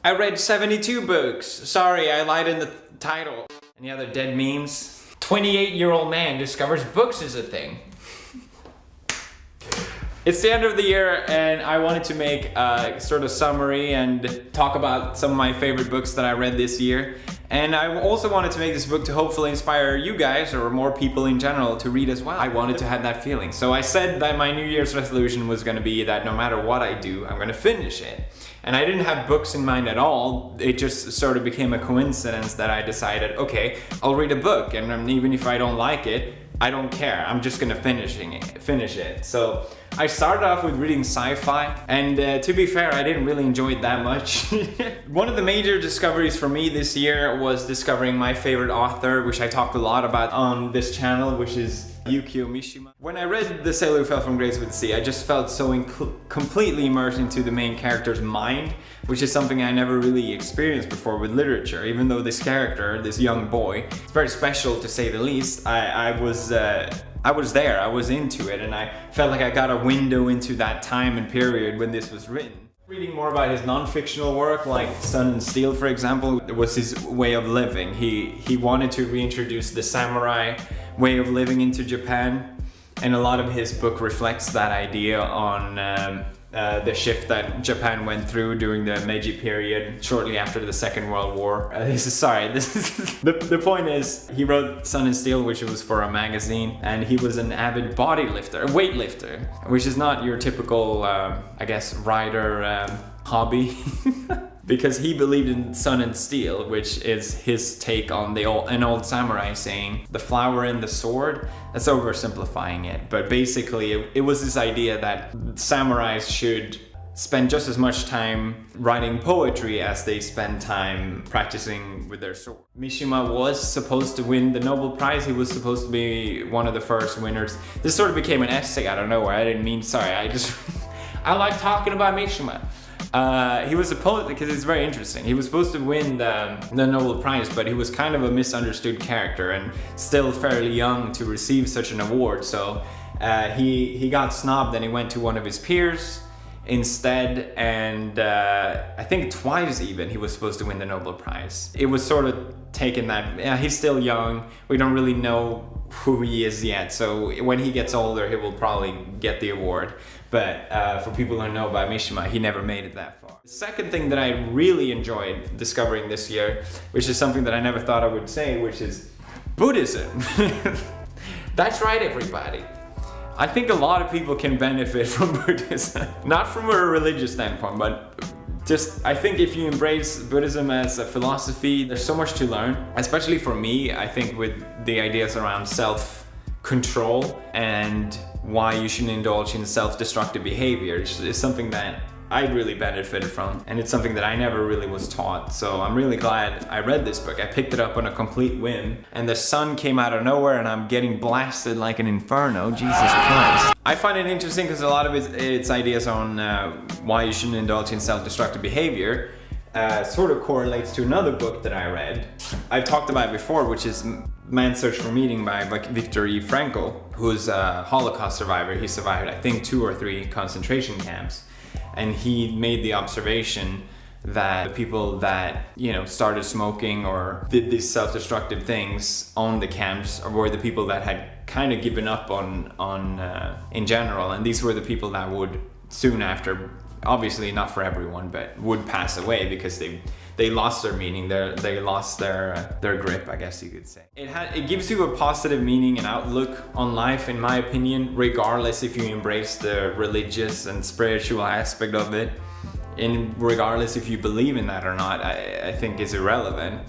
I read 72 books. Sorry, I lied in the title. Any other dead memes? 28-year-old man discovers books is a thing. It's the end of the year and I wanted to make a sort of summary and talk about some of my favorite books that I read this year. And I also wanted to make this book to hopefully inspire you guys or more people in general to read as well. I wanted to have that feeling. So I said that my New Year's resolution was going to be that no matter what I do, I'm going to finish it. And I didn't have books in mind at all. It just sort of became a coincidence that I decided, okay, I'll read a book and even if I don't like it, I don't care. I'm just gonna finish it. So I started off with reading sci-fi, and to be fair, I didn't really enjoy it that much. One of the major discoveries for me this year was discovering my favorite author, which I talked a lot about on this channel, which is Yukio Mishima. When I read The Sailor Who Fell from Grace with the Sea, I just felt so completely immersed into the main character's mind, which is something I never really experienced before with literature. Even though this character, this young boy, is very special to say the least, I was there, I was into it, and I felt like I got a window into that time and period when this was written. Reading more about his non-fictional work, like Sun and Steel, for example, was his way of living. He wanted to reintroduce the samurai way of living into Japan, and a lot of his book reflects that idea on the shift that Japan went through during the Meiji period, shortly after the Second World War. The point is, he wrote Sun and Steel, which was for a magazine, and he was an avid weightlifter, which is not your typical, I guess, writer hobby. Because he believed in Sun and Steel, which is his take on an old samurai saying, the flower and the sword. That's oversimplifying it, but basically it was this idea that samurais should spend just as much time writing poetry as they spend time practicing with their sword. Mishima was supposed to win the Nobel Prize. He was supposed to be one of the first winners. This sort of became an essay out of nowhere. I didn't mean, sorry, I like talking about Mishima. He was supposed, because it's very interesting, he was supposed to win the Nobel Prize, but he was kind of a misunderstood character and still fairly young to receive such an award. So he got snubbed and he went to one of his peers instead, and I think twice even he was supposed to win the Nobel Prize. It was sort of taken that, yeah, he's still young, we don't really know who he is yet, so when he gets older he will probably get the award. But for people who know about Mishima, he never made it that far. The second thing that I really enjoyed discovering this year, which is something that I never thought I would say, which is Buddhism. That's right, everybody. I think a lot of people can benefit from Buddhism. Not from a religious standpoint, but just, I think if you embrace Buddhism as a philosophy, there's so much to learn. Especially for me, I think with the ideas around self-control and why you shouldn't indulge in self-destructive behaviors is something that I really benefited from, and it's something that I never really was taught. So I'm really glad I read this book. I picked it up on a complete whim, and the sun came out of nowhere and I'm getting blasted like an inferno. Jesus Christ. I find it interesting because a lot of its ideas on why you shouldn't indulge in self-destructive behavior sort of correlates to another book that I read. I've talked about it before, which is Man's Search for Meaning by Viktor E. Frankl, who's a Holocaust survivor. He survived, I think, 2 or 3 concentration camps. And he made the observation that the people that, you know, started smoking or did these self-destructive things on the camps were the people that had kind of given up on in general. And these were the people that would soon after, obviously not for everyone, but would pass away because they lost their meaning, they lost their grip, I guess you could say. It gives you a positive meaning and outlook on life, in my opinion, regardless if you embrace the religious and spiritual aspect of it, and regardless if you believe in that or not. I think is irrelevant,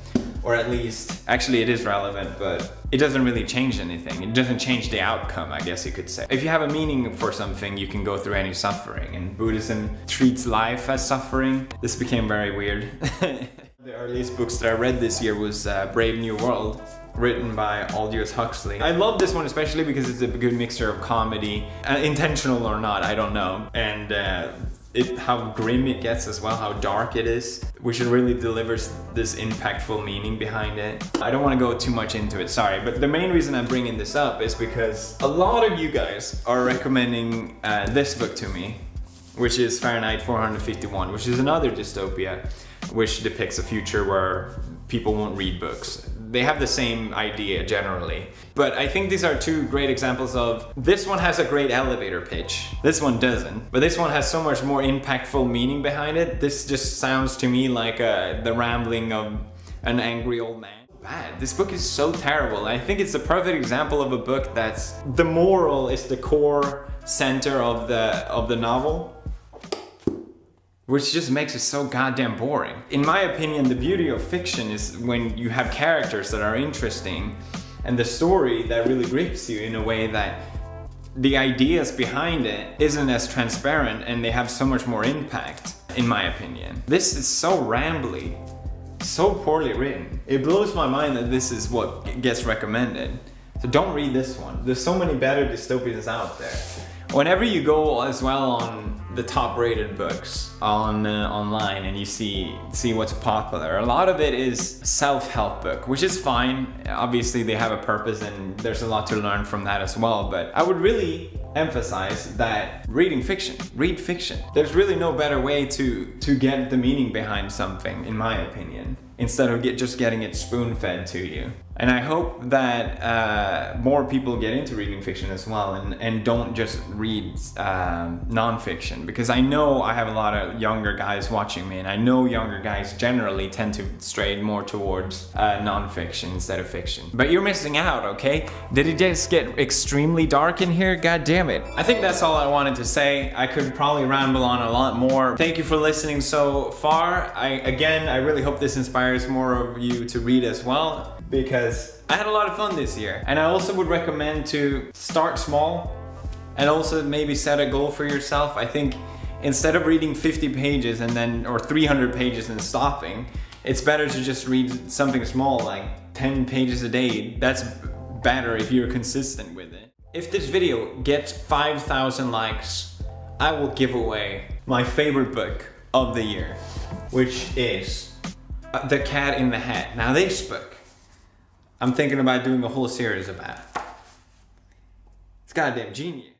or at least, actually it is relevant, but it doesn't really change anything. It doesn't change the outcome, I guess you could say. If you have a meaning for something, you can go through any suffering, and Buddhism treats life as suffering. This became very weird. The earliest books that I read this year was Brave New World, written by Aldous Huxley. I love this one especially because it's a good mixture of comedy, intentional or not, I don't know, and how grim it gets as well, how dark it is, which it really delivers this impactful meaning behind it. I don't want to go too much into it, sorry, but the main reason I'm bringing this up is because a lot of you guys are recommending this book to me, which is Fahrenheit 451, which is another dystopia. which depicts a future where people won't read books. They have the same idea generally. But I think these are two great examples of, this one has a great elevator pitch, this one doesn't. But this one has so much more impactful meaning behind it. This just sounds to me like the rambling of an angry old man. Bad. This book is so terrible. I think it's a perfect example of a book that's, the moral is the core center of the novel, which just makes it so goddamn boring. In my opinion, the beauty of fiction is when you have characters that are interesting and the story that really grips you in a way that the ideas behind it isn't as transparent and they have so much more impact, in my opinion. This is so rambly, so poorly written. It blows my mind that this is what gets recommended. So don't read this one. There's so many better dystopians out there. Whenever you go as well on the top rated books on online and you see what's popular, a lot of it is self-help book, which is fine. Obviously they have a purpose and there's a lot to learn from that as well, but I would really emphasize that read fiction. There's really no better way to get the meaning behind something, in my opinion, instead of just getting it spoon-fed to you. And I hope that more people get into reading fiction as well and don't just read non-fiction, because I know I have a lot of younger guys watching me, and I know younger guys generally tend to stray more towards non-fiction instead of fiction. But you're missing out, okay? Did it just get extremely dark in here? God damn it. I think that's all I wanted to say. I could probably ramble on a lot more. Thank you for listening so far. I really hope this inspires more of you to read as well, because I had a lot of fun this year. And I also would recommend to start small and also maybe set a goal for yourself. I think instead of reading 50 pages or 300 pages and stopping, it's better to just read something small, like 10 pages a day. That's better if you're consistent with it. If this video gets 5,000 likes, I will give away my favorite book of the year, which is The Cat in the Hat. Now this book, I'm thinking about doing a whole series about. It's goddamn genius.